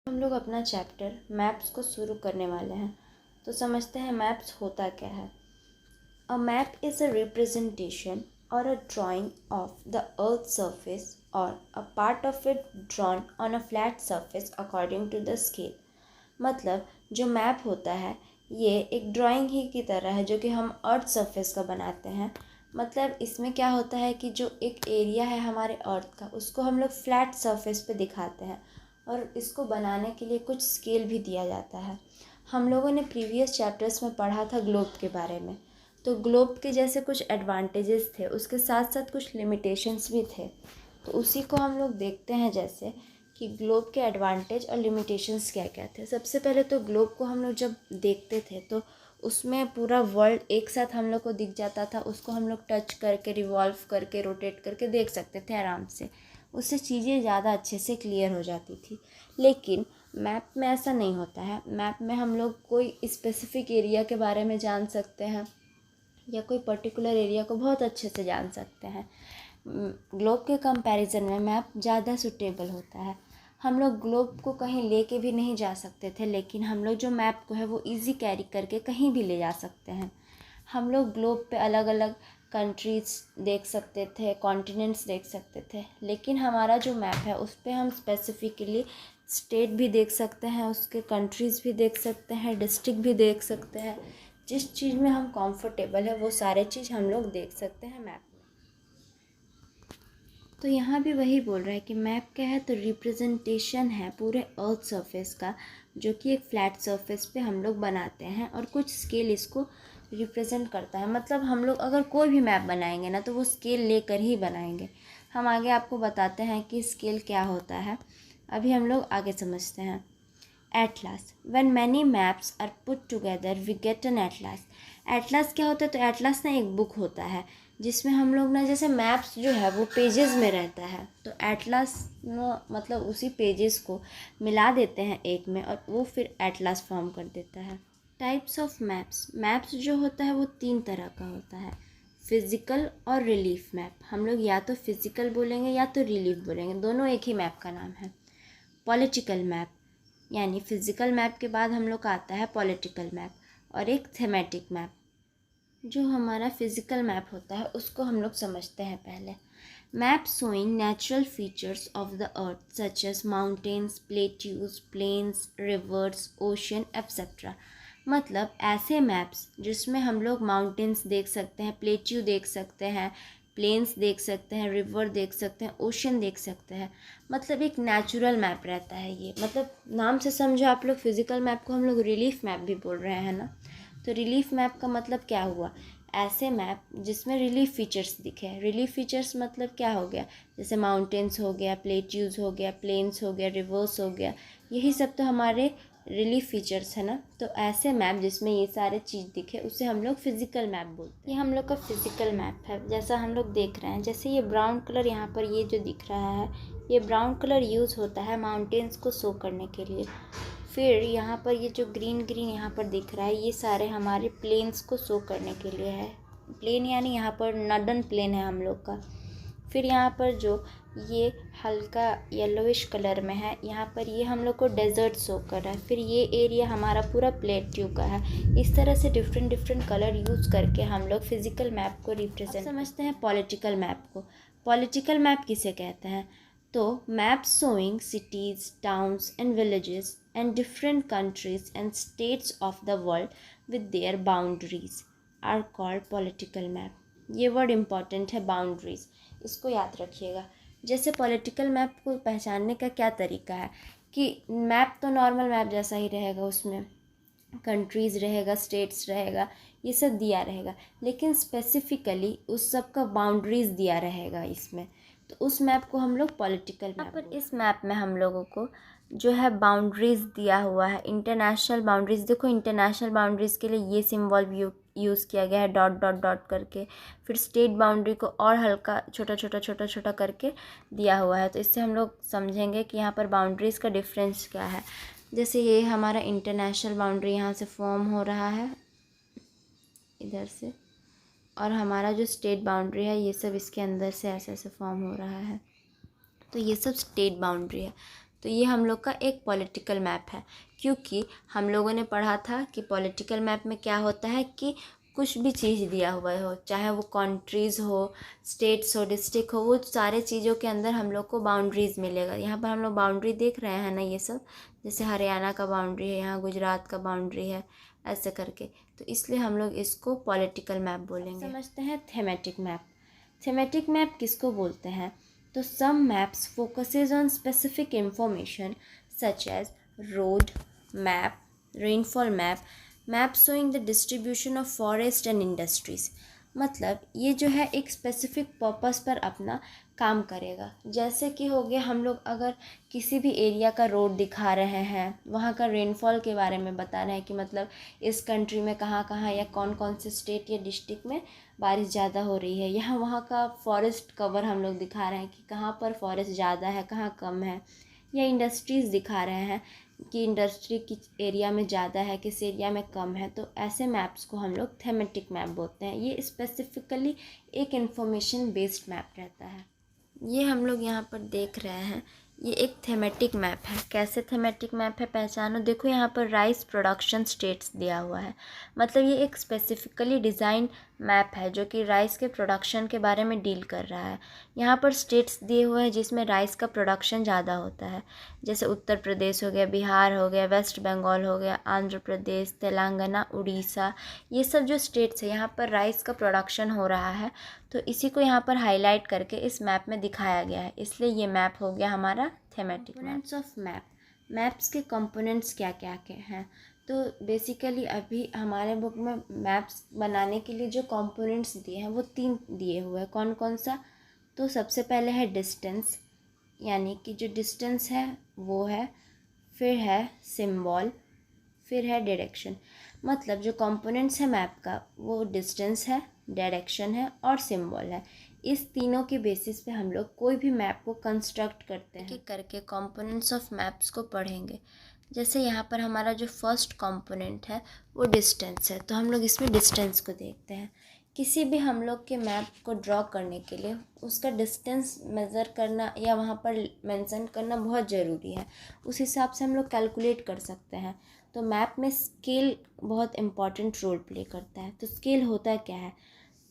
हम लोग अपना चैप्टर मैप्स को शुरू करने वाले हैं। तो समझते हैं मैप्स होता क्या है। A map is a representation or a drawing of the earth surface or a part of it drawn on a flat surface according to the scale. मतलब जो मैप होता है ये एक ड्राइंग ही की तरह है जो कि हम अर्थ सरफेस का बनाते हैं। मतलब इसमें क्या होता है कि जो एक एरिया है हमारे अर्थ का उसको हम लोग फ्लैट सरफेस पे दिखाते हैं और इसको बनाने के लिए कुछ स्केल भी दिया जाता है। हम लोगों ने प्रीवियस चैप्टर्स में पढ़ा था ग्लोब के बारे में। तो ग्लोब के जैसे कुछ एडवांटेजेस थे, उसके साथ साथ कुछ लिमिटेशंस भी थे। तो उसी को हम लोग देखते हैं, जैसे कि ग्लोब के एडवांटेज और लिमिटेशंस क्या क्या थे। सबसे पहले तो ग्लोब को हम लोग जब देखते थे तो उसमें पूरा वर्ल्ड एक साथ हम लोग को दिख जाता था। उसको हम लोग टच करके, रिवॉल्व करके, रोटेट करके देख सकते थे आराम से। उससे चीज़ें ज़्यादा अच्छे से क्लियर हो जाती थी। लेकिन मैप में ऐसा नहीं होता है। मैप में हम लोग कोई स्पेसिफिक एरिया के बारे में जान सकते हैं या कोई पर्टिकुलर एरिया को बहुत अच्छे से जान सकते हैं। ग्लोब के कंपैरिजन में मैप ज़्यादा सूटेबल होता है। हम लोग ग्लोब को कहीं लेके भी नहीं जा सकते थे, लेकिन हम लोग जो मैप को है वो इजी कैरी करके कहीं भी ले जा सकते हैं। हम लोग ग्लोब पे अलग अलग कंट्रीज़ देख सकते थे, कॉन्टिनेंट्स देख सकते थे। लेकिन हमारा जो मैप है उस पर हम स्पेसिफिकली स्टेट भी देख सकते हैं, उसके कंट्रीज़ भी देख सकते हैं, डिस्ट्रिक्ट भी देख सकते हैं। जिस चीज़ में हम कंफर्टेबल है वो सारे चीज़ हम लोग देख सकते हैं मैप में। तो यहाँ भी वही बोल रहा है कि मैप क्या है, तो रिप्रेजेंटेशन है पूरे अर्थ सरफेस का, जो कि एक फ्लैट सरफेस पे हम लोग बनाते हैं और कुछ स्केल इसको रिप्रेजेंट करता है। मतलब हम लोग अगर कोई भी मैप बनाएंगे ना तो वो स्केल लेकर ही बनाएंगे। हम आगे आपको बताते हैं कि स्केल क्या होता है। अभी हम लोग आगे समझते हैं। Atlas, when many maps are put together we get an atlas. Atlas क्या होता है, तो एटलास ना एक बुक होता है जिसमें हम लोग ना, जैसे मैप्स जो है वो पेजेस में रहता है, तो एटलास मतलब उसी पेजेस को मिला देते हैं एक में और वो फिर एटलास फॉर्म कर देता है। टाइप्स ऑफ मैप्स, मैप्स जो होता है वो 3 तरह का होता है, फिज़िकल और रिलीफ मैप। हम लोग या तो फिज़िकल बोलेंगे या तो रिलीफ बोलेंगे, दोनों एक ही मैप का नाम है। पॉलिटिकल मैप, यानी फिज़िकल मैप के बाद हम लोग का आता है पॉलिटिकल मैप, और एक थेमेटिक मैप। जो हमारा फिज़िकल मैप होता है उसको हम लोग समझते हैं पहले। Map showing natural features of the earth such as mountains, plateaus, plains, rivers, ocean etcetera. मतलब ऐसे मैप्स जिसमें हम लोग माउंटेन्स देख सकते हैं, प्लेट्यू देख सकते हैं, प्लेन्स देख सकते हैं, रिवर देख सकते हैं, ओशन देख सकते हैं। मतलब एक नेचुरल मैप रहता है ये। मतलब नाम से समझो आप लोग, फिज़िकल मैप को हम लोग रिलीफ मैप भी बोल रहे हैं ना। तो रिलीफ मैप का मतलब क्या हुआ, ऐसे मैप जिसमें रिलीफ फीचर्स दिखे। रिलीफ फीचर्स मतलब क्या हो गया, जैसे माउंटेन्स हो गया, प्लेट्यूज हो गया, प्लेन्स हो गया, रिवर्स हो गया, यही सब तो हमारे रिलीफ फीचर्स है ना। तो ऐसे मैप जिसमें ये सारे चीज़ दिखे उसे हम लोग फिज़िकल मैप बोलते हैं। ये हम लोग का फिज़िकल मैप है, जैसा हम लोग देख रहे हैं। जैसे ये ब्राउन कलर यहाँ पर ये जो दिख रहा है, ये ब्राउन कलर यूज़ होता है माउंटेन्स को शो करने के लिए। फिर यहाँ पर ये जो ग्रीन ग्रीन यहाँ पर दिख रहा है, ये सारे हमारे प्लेन्स को शो करने के लिए है। प्लेन यानी यहाँ पर नॉर्दर्न प्लेन है हम लोग का। फिर यहाँ पर जो ये हल्का येलोइश कलर में है, यहाँ पर ये हम लोग को डेजर्ट शो कर रहा है। फिर ये एरिया हमारा पूरा प्लेट्यू का है। इस तरह से डिफरेंट डिफरेंट कलर यूज़ करके हम लोग फिज़िकल मैप को रिप्रेजेंट समझते हैं। पॉलिटिकल मैप को, पॉलिटिकल मैप किसे कहते हैं, तो maps showing cities, towns and villages and different countries and states of the world with their boundaries are called political map. ये वर्ड इम्पॉर्टेंट है, बाउंड्रीज, इसको याद रखिएगा। जैसे पॉलिटिकल मैप को पहचानने का क्या तरीका है कि मैप तो नॉर्मल मैप जैसा ही रहेगा, उसमें कंट्रीज़ रहेगा, स्टेट्स रहेगा, ये सब दिया रहेगा, लेकिन स्पेसिफिकली उस सब का बाउंड्रीज़ दिया रहेगा इसमें। तो उस मैप को हम लोग पॉलिटिकल मैप पर। इस मैप में हम लोगों को जो है बाउंड्रीज़ दिया हुआ है, इंटरनेशनल बाउंड्रीज़। देखो इंटरनेशनल बाउंड्रीज़ के लिए ये सिंबल यूज़ किया गया है, डॉट डॉट डॉट करके। फिर स्टेट बाउंड्री को और हल्का छोटा छोटा छोटा छोटा करके दिया हुआ है। तो इससे हम लोग समझेंगे कि यहाँ पर बाउंड्रीज़ का डिफरेंस क्या है। जैसे ये हमारा इंटरनेशनल बाउंड्री यहाँ से फॉर्म हो रहा है इधर से, और हमारा जो स्टेट बाउंड्री है ये सब इसके अंदर से ऐसे ऐसे फॉर्म हो रहा है। तो ये सब स्टेट बाउंड्री है। तो ये हम लोग का एक पॉलिटिकल मैप है, क्योंकि हम लोगों ने पढ़ा था कि पॉलिटिकल मैप में क्या होता है कि कुछ भी चीज़ दिया हुआ हो, चाहे वो कंट्रीज़ हो, स्टेट्स हो, डिस्ट्रिक्ट हो, वो सारे चीज़ों के अंदर हम लोग को बाउंड्रीज़ मिलेगा। यहाँ पर हम लोग बाउंड्री देख रहे हैं ना, ये सब जैसे हरियाणा का बाउंड्री है, यहाँ गुजरात का बाउंड्री है, ऐसे करके। तो इसलिए हम लोग इसको पॉलिटिकल मैप बोलेंगे। समझते हैं थेमेटिक मैप। थेमेटिक मैप किसको बोलते हैं? तो some maps focuses on specific information such as road map, rainfall map, map showing the distribution of forest and industries. मतलब ये जो है एक स्पेसिफिक पर्पस पर अपना काम करेगा। जैसे कि हो गया, हम लोग अगर किसी भी एरिया का रोड दिखा रहे हैं, वहाँ का रेनफॉल के बारे में बता रहे हैं कि मतलब इस कंट्री में कहाँ कहाँ या कौन कौन से स्टेट या डिस्ट्रिक्ट में बारिश ज़्यादा हो रही है, यहाँ वहाँ का फॉरेस्ट कवर हम लोग दिखा रहे हैं कि कहाँ पर फॉरेस्ट ज़्यादा है, कहाँ कम है, या इंडस्ट्रीज़ दिखा रहे हैं कि इंडस्ट्री किस एरिया में ज़्यादा है, किस एरिया में कम है। तो ऐसे मैप्स को हम लोग थेमेटिक मैप बोलते हैं। ये स्पेसिफिकली एक इंफॉर्मेशन बेस्ड मैप रहता है। ये हम लोग यहाँ पर देख रहे हैं, ये एक थेमेटिक मैप है। कैसे थेमेटिक मैप है पहचानो। देखो यहाँ पर राइस प्रोडक्शन स्टेट्स दिया हुआ है, मतलब ये एक स्पेसिफिकली डिज़ाइन मैप है जो कि राइस के प्रोडक्शन के बारे में डील कर रहा है। यहाँ पर स्टेट्स दिए हुए हैं जिसमें राइस का प्रोडक्शन ज़्यादा होता है, जैसे उत्तर प्रदेश हो गया, बिहार हो गया, वेस्ट बंगाल हो गया, आंध्र प्रदेश, तेलंगाना, उड़ीसा। ये सब जो स्टेट्स है यहाँ पर राइस का प्रोडक्शन हो रहा है, तो इसी को यहाँ पर हाईलाइट करके इस मैप में दिखाया गया है, इसलिए ये मैप हो गया हमारा thematic. Components of map. Maps के कंपोनेंट्स क्या क्या के हैं? तो बेसिकली अभी हमारे बुक में मैप्स बनाने के लिए जो कंपोनेंट्स दिए हैं वो 3 दिए हुए हैं। कौन कौन सा? तो सबसे पहले है डिस्टेंस, यानी कि जो डिस्टेंस है वो है, फिर है सिंबल, फिर है डायरेक्शन। मतलब जो कंपोनेंट्स है मैप का वो डिस्टेंस है, डायरेक्शन है और सिंबल है। इस तीनों के बेसिस पे हम लोग कोई भी मैप को कंस्ट्रक्ट करते हैं। करके कंपोनेंट्स ऑफ मैप्स को पढ़ेंगे। जैसे यहाँ पर हमारा जो फर्स्ट कंपोनेंट है वो डिस्टेंस है, तो हम लोग इसमें डिस्टेंस को देखते हैं। किसी भी हम लोग के मैप को ड्रॉ करने के लिए उसका डिस्टेंस मेज़र करना या वहाँ पर मेंशन करना बहुत ज़रूरी है। उस हिसाब से हम लोग कैलकुलेट कर सकते हैं। तो मैप में स्केल बहुत इम्पॉर्टेंट रोल प्ले करता है। तो स्केल होता क्या है?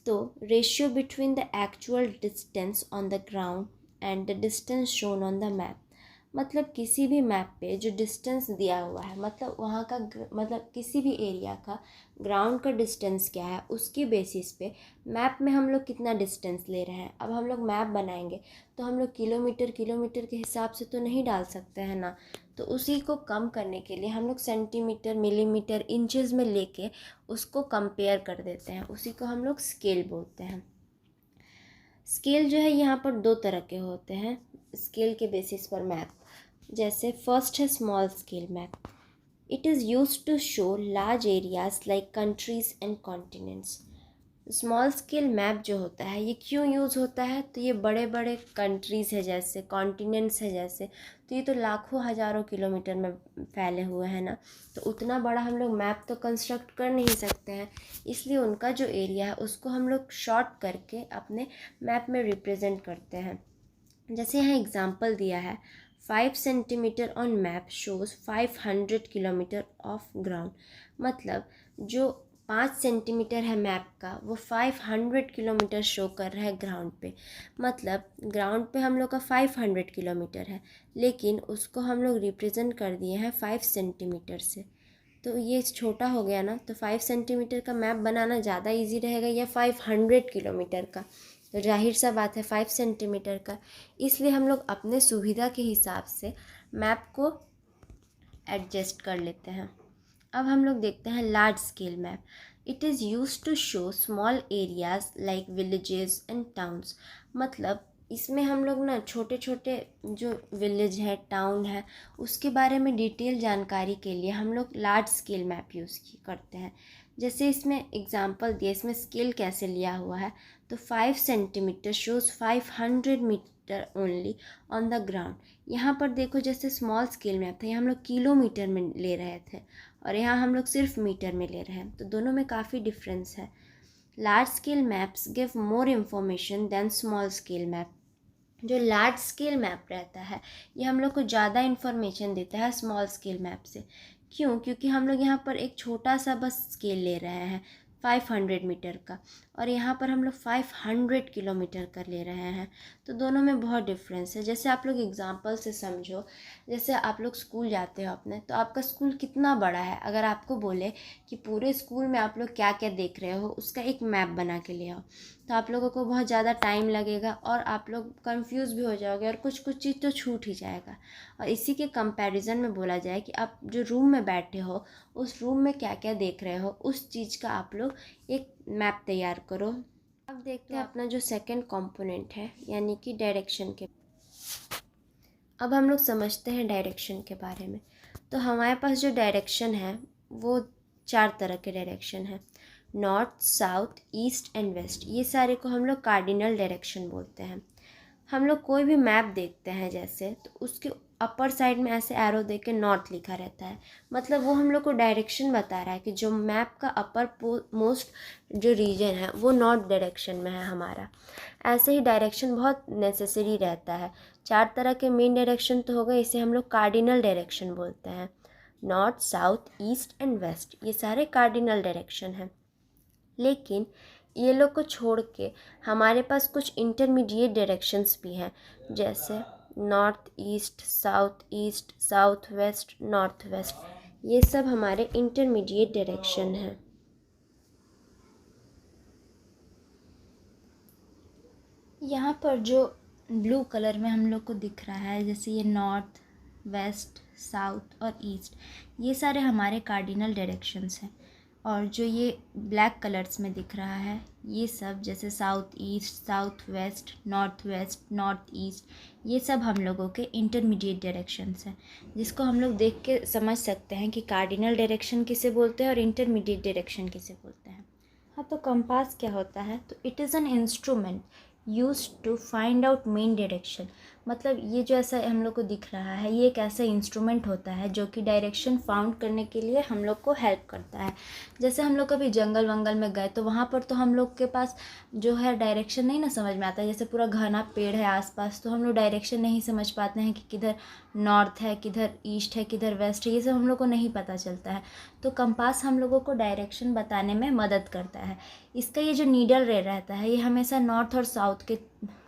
तो ratio between the actual distance on the ground and the distance shown on the map. मतलब किसी भी मैप पे जो डिस्टेंस दिया हुआ है, मतलब वहाँ का मतलब किसी भी एरिया का ग्राउंड का डिस्टेंस क्या है, उसकी बेसिस पे मैप में हम लोग कितना डिस्टेंस ले रहे हैं। अब हम लोग मैप बनाएंगे तो हम लोग किलोमीटर किलोमीटर के हिसाब से तो नहीं डाल सकते हैं ना। तो उसी को कम करने के लिए हम लोग सेंटीमीटर, मिलीमीटर, इंचेस में लेके उसको कंपेयर कर देते हैं। उसी को हम लोग स्केल बोलते हैं। स्केल जो है यहाँ पर 2 तरह के होते हैं स्केल के बेसिस पर मैप। जैसे फर्स्ट है small scale map. It is used to show large areas like countries and continents. Small scale map जो होता है ये क्यों यूज़ होता है? तो ये बड़े बड़े कंट्रीज़ है, जैसे कॉन्टिनेंट्स है जैसे, तो ये तो लाखों हज़ारों किलोमीटर में फैले हुए हैं ना, तो उतना बड़ा हम लोग मैप तो कंस्ट्रक्ट कर नहीं सकते हैं। इसलिए उनका जो एरिया है उसको हम लोग शॉर्ट करके अपने मैप में रिप्रेजेंट करते हैं। जैसे यहाँ एग्जांपल दिया है, 5 centimetre on map shows 500 kilometre of ground. मतलब जो 5 सेंटीमीटर है मैप का वो 500 किलोमीटर शो कर रहा है ग्राउंड पे। मतलब ग्राउंड पे हम लोग का 500 किलोमीटर है, लेकिन उसको हम लोग रिप्रेजेंट कर दिए हैं 5 सेंटीमीटर से। तो ये छोटा हो गया ना, तो 5 सेंटीमीटर का मैप बनाना ज़्यादा इजी रहेगा या 500 किलोमीटर का? तो जाहिर सा बात है 5 सेंटीमीटर का। इसलिए हम लोग अपने सुविधा के हिसाब से मैप को एडजस्ट कर लेते हैं। अब हम लोग देखते हैं large scale map. It is used to show small areas like villages and towns. मतलब इसमें हम लोग ना छोटे छोटे जो विलेज है, टाउन है, उसके बारे में डिटेल जानकारी के लिए हम लोग लार्ज स्केल मैप यूज़ करते हैं। जैसे इसमें एग्जांपल दिए, इसमें स्केल कैसे लिया हुआ है, तो 5 centimetre shows 500 metre only on the ground. यहाँ पर देखो जैसे स्मॉल स्केल मैप था, यहाँ हम लोग किलोमीटर में ले रहे थे और यहाँ हम लोग सिर्फ मीटर में ले रहे हैं, तो दोनों में काफ़ी डिफरेंस है। Large scale maps give more information than small scale map. जो लार्ज स्केल मैप रहता है ये हम लोग को ज़्यादा इन्फॉर्मेशन देता है स्मॉल स्केल मैप से। क्यों? क्योंकि हम लोग यहाँ पर एक छोटा सा बस स्केल ले रहे हैं 500 मीटर का, और यहाँ पर हम लोग 500 किलोमीटर का ले रहे हैं। तो दोनों में बहुत डिफरेंस है। जैसे आप लोग एग्जांपल से समझो, जैसे आप लोग स्कूल जाते हो अपने, तो आपका स्कूल कितना बड़ा है, अगर आपको बोले कि पूरे स्कूल में आप लोग क्या क्या देख रहे हो उसका एक मैप बना के ले आओ, तो आप लोगों को बहुत ज़्यादा टाइम लगेगा और आप लोग कंफ्यूज भी हो जाओगे और कुछ कुछ चीज़ तो छूट ही जाएगा। और इसी के कंपैरिजन में बोला जाए कि आप जो रूम में बैठे हो उस रूम में क्या क्या देख रहे हो उस चीज़ का आप लोग एक मैप तैयार करो। अब देखते हैं अपना जो सेकंड कंपोनेंट है यानी कि डायरेक्शन के। अब हम लोग समझते हैं डायरेक्शन के बारे में। तो हमारे पास जो डायरेक्शन है वो 4 तरह के डायरेक्शन है, north, south, east and west. ये सारे को हम लोग कार्डिनल डायरेक्शन बोलते हैं। हम लोग कोई भी मैप देखते हैं जैसे, तो उसके अपर साइड में ऐसे एरो दे के नॉर्थ लिखा रहता है, मतलब वो हम लोग को डायरेक्शन बता रहा है कि जो मैप का अपर मोस्ट जो रीजन है वो नॉर्थ डायरेक्शन में है हमारा। ऐसे ही डायरेक्शन बहुत नेसेसरी रहता है। 4 तरह के मेन डायरेक्शन तो हो गए, इसे हम लोग कार्डिनल डायरेक्शन बोलते हैं। North, south, east and west ये सारे कार्डिनल डायरेक्शन हैं। लेकिन ये लोग को छोड़ के हमारे पास कुछ इंटरमीडिएट डायरेक्शंस भी हैं, जैसे north east, south west, north west. ये सब हमारे इंटरमीडिएट डायरेक्शन हैं। यहाँ पर जो ब्लू कलर में हम लोग को दिख रहा है, जैसे ये नॉर्थ, वेस्ट, साउथ और ईस्ट, ये सारे हमारे कार्डिनल डायरेक्शंस हैं। और जो ये ब्लैक कलर्स में दिख रहा है ये सब, जैसे south east, south west, north east, ये सब हम लोगों के इंटरमीडिएट डायरेक्शंस हैं, जिसको हम लोग देख के समझ सकते हैं कि कार्डिनल डायरेक्शन किसे बोलते हैं और इंटरमीडिएट डायरेक्शन किसे बोलते हैं। हाँ, तो कंपास क्या होता है? तो it is an instrument use to find out main direction. मतलब ये जो ऐसा हम लोग को दिख रहा है ये एक ऐसा इंस्ट्रूमेंट होता है जो कि डायरेक्शन फाउंड करने के लिए हम लोग को हेल्प करता है। जैसे हम लोग कभी जंगल वंगल में गए तो वहाँ पर तो हम लोग के पास जो है डायरेक्शन नहीं ना समझ में आता है। जैसे पूरा घना पेड़ है आसपास, तो हम लोग डायरेक्शन नहीं समझ पाते हैं कि किधर नॉर्थ है, किधर ईस्ट है, किधर वेस्ट है, ये सब हम लोग को नहीं पता चलता है। तो कंपास हम लोगों को डायरेक्शन बताने में मदद करता है। इसका ये जो नीडल रे रहता है ये हमेशा नॉर्थ और साउथ के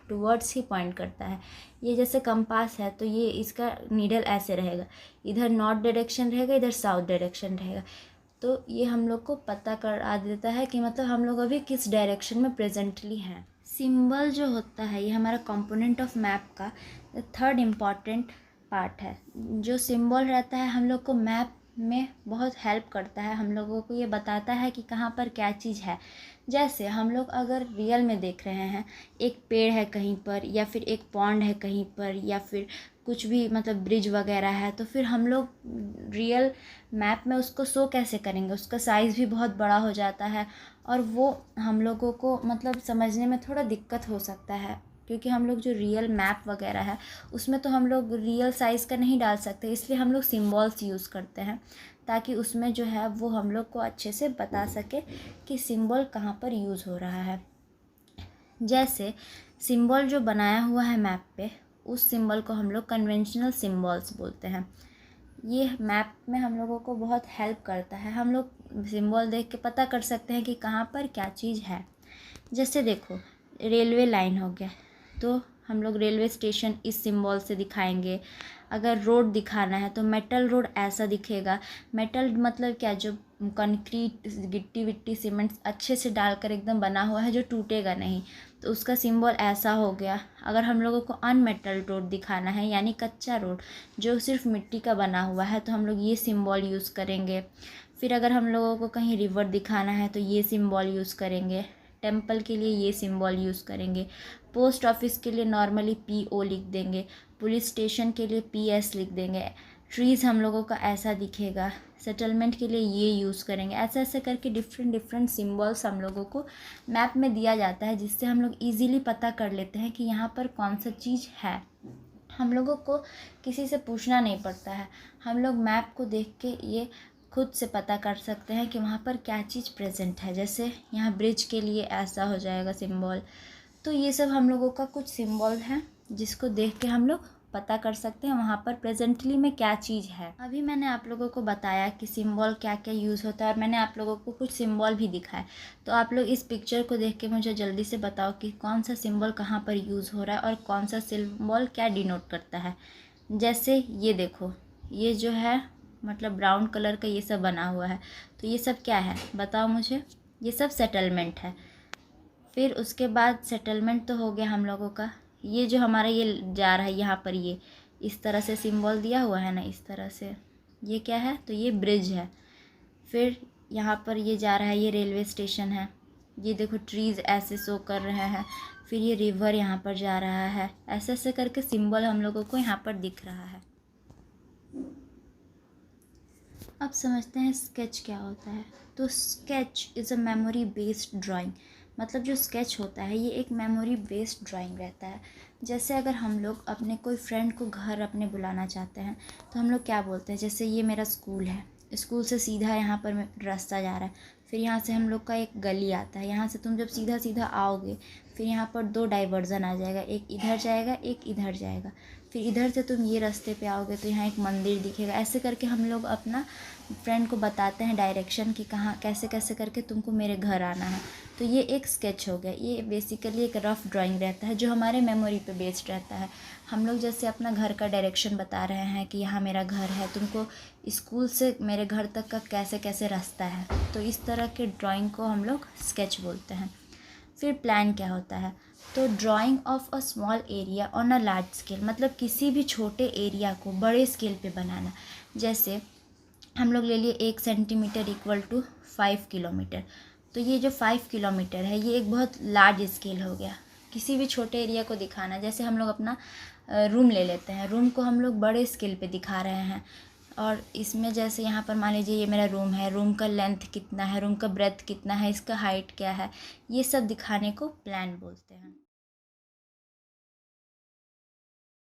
टूवर्ड्स ही पॉइंट करता है। ये जैसे कंपास है तो ये इसका नीडल ऐसे रहेगा, इधर नॉर्थ डायरेक्शन रहेगा, इधर साउथ डायरेक्शन रहेगा। तो ये हम लोग को पता करा देता है कि मतलब हम लोग अभी किस डायरेक्शन में प्रेजेंटली हैं। सिंबल जो होता है ये हमारा कंपोनेंट ऑफ मैप का थर्ड इम्पॉर्टेंट पार्ट है। जो सिंबल रहता है हम लोग को मैप में बहुत हेल्प करता है, हम लोगों को ये बताता है कि कहाँ पर क्या चीज़ है। जैसे हम लोग अगर रियल में देख रहे हैं, एक पेड़ है कहीं पर, या फिर एक पॉन्ड है कहीं पर, या फिर कुछ भी मतलब ब्रिज वगैरह है, तो फिर हम लोग रियल मैप में उसको शो कैसे करेंगे? उसका साइज़ भी बहुत बड़ा हो जाता है और वो हम लोगों को मतलब समझने में थोड़ा दिक्कत हो सकता है, क्योंकि हम लोग जो रियल मैप वगैरह है उसमें तो हम लोग रियल साइज़ का नहीं डाल सकते, इसलिए हम लोग सिम्बॉल्स यूज़ करते हैं ताकि उसमें जो है वो हम लोग को अच्छे से बता सके कि सिंबल कहाँ पर यूज़ हो रहा है। जैसे सिंबल जो बनाया हुआ है मैप पे, उस सिंबल को हम लोग कन्वेंशनल सिंबल्स बोलते हैं। ये मैप में हम लोगों को बहुत हेल्प करता है। हम लोग सिंबल देख के पता कर सकते हैं कि कहाँ पर क्या चीज़ है। जैसे देखो, रेलवे लाइन हो गया तो हम लोग रेलवे स्टेशन इस सिंबल से दिखाएंगे। अगर रोड दिखाना है तो मेटल रोड ऐसा दिखेगा। मेटल मतलब क्या? जो कंक्रीट, गिट्टी विट्टी, सीमेंट अच्छे से डालकर एकदम बना हुआ है जो टूटेगा नहीं, तो उसका सिंबल ऐसा हो गया। अगर हम लोगों को अनमेटल रोड दिखाना है यानी कच्चा रोड जो सिर्फ मिट्टी का बना हुआ है, तो हम लोग ये सिंबल यूज़ करेंगे। फिर अगर हम लोगों को कहीं रिवर दिखाना है तो ये सिंबल यूज़ करेंगे। टेंपल के लिए ये सिंबल यूज़ करेंगे। पोस्ट ऑफिस के लिए नॉर्मली PO लिख देंगे। पुलिस स्टेशन के लिए PS लिख देंगे। ट्रीज़ हम लोगों का ऐसा दिखेगा। सेटलमेंट के लिए ये यूज़ करेंगे। ऐसे ऐसे करके डिफरेंट सिंबल्स हम लोगों को मैप में दिया जाता है, जिससे हम लोग ईज़िली पता कर लेते हैं कि यहाँ पर कौन सा चीज़ है। हम लोगों को किसी से पूछना नहीं पड़ता है, हम लोग मैप को देख के ये खुद से पता कर सकते हैं कि वहाँ पर क्या चीज़ प्रेजेंट है। जैसे यहाँ ब्रिज के लिए ऐसा हो जाएगा सिंबल। तो ये सब हम लोगों का कुछ सिंबल हैं जिसको देख के हम लोग पता कर सकते हैं वहाँ पर प्रेजेंटली में क्या चीज़ है। अभी मैंने आप लोगों को बताया कि सिंबल क्या क्या यूज़ होता है और मैंने आप लोगों को कुछ सिंबल भी दिखाए। तो आप लोग इस पिक्चर को देख के मुझे जल्दी से बताओ कि कौन सा सिंबल कहाँ पर यूज़ हो रहा है और कौन सा सिंबल क्या डिनोट करता है। जैसे ये देखो, ये जो है मतलब ब्राउन कलर का ये सब बना हुआ है, तो ये सब क्या है बताओ मुझे। ये सब सेटलमेंट है। फिर उसके बाद सेटलमेंट तो हो गया हम लोगों का। ये जो हमारा ये जा रहा है यहाँ पर, ये इस तरह से सिंबल दिया हुआ है ना, इस तरह से, ये क्या है, तो ये ब्रिज है। फिर यहाँ पर ये जा रहा है, ये रेलवे स्टेशन है। ये देखो ट्रीज़ ऐसे शो कर रहे हैं। फिर ये रिवर यहाँ पर जा रहा है। ऐसे ऐसे करके सिंबल हम लोगों को यहाँ पर दिख रहा है। अब समझते हैं स्केच क्या होता है। तो sketch is a memory based drawing. मतलब जो स्केच होता है ये एक मेमोरी बेस्ड ड्राइंग रहता है। जैसे अगर हम लोग अपने कोई फ्रेंड को घर अपने बुलाना चाहते हैं तो हम लोग क्या बोलते हैं, जैसे ये मेरा स्कूल है, स्कूल से सीधा यहाँ पर रास्ता जा रहा है, फिर यहाँ से हम लोग का एक गली आता है, यहाँ से तुम जब सीधा सीधा आओगे फिर यहाँ पर 2 डाइवर्जन आ जाएगा, एक इधर जाएगा एक इधर जाएगा, फिर इधर से तुम ये रास्ते पे आओगे तो यहाँ एक मंदिर दिखेगा। ऐसे करके हम लोग अपना फ्रेंड को बताते हैं डायरेक्शन कि कहाँ कैसे कैसे करके तुमको मेरे घर आना है। तो ये एक स्केच हो गया। ये बेसिकली एक रफ़ ड्राइंग रहता है जो हमारे मेमोरी पे बेस्ड रहता है। हम लोग जैसे अपना घर का डायरेक्शन बता रहे हैं कि यहाँ मेरा घर है, तुमको स्कूल से मेरे घर तक का कैसे कैसे रास्ता है, तो इस तरह के ड्राइंग को हम लोग स्केच बोलते हैं। फिर प्लान क्या होता है, तो drying of a small area on a large scale, मतलब किसी भी छोटे एरिया को बड़े स्केल पे बनाना। जैसे हम लोग ले लिए 1 सेंटीमीटर इक्वल टू 5 किलोमीटर, तो ये जो 5 किलोमीटर है ये एक बहुत लार्ज स्केल हो गया। किसी भी छोटे एरिया को दिखाना, जैसे हम लोग अपना रूम ले लेते हैं, रूम को हम लोग बड़े स्केल पे दिखा रहे हैं। और इसमें जैसे यहाँ पर मान लीजिए ये मेरा रूम है, रूम का लेंथ कितना है, रूम का ब्रेथ कितना है, इसका हाइट क्या है, ये सब दिखाने को प्लान बोलते हैं।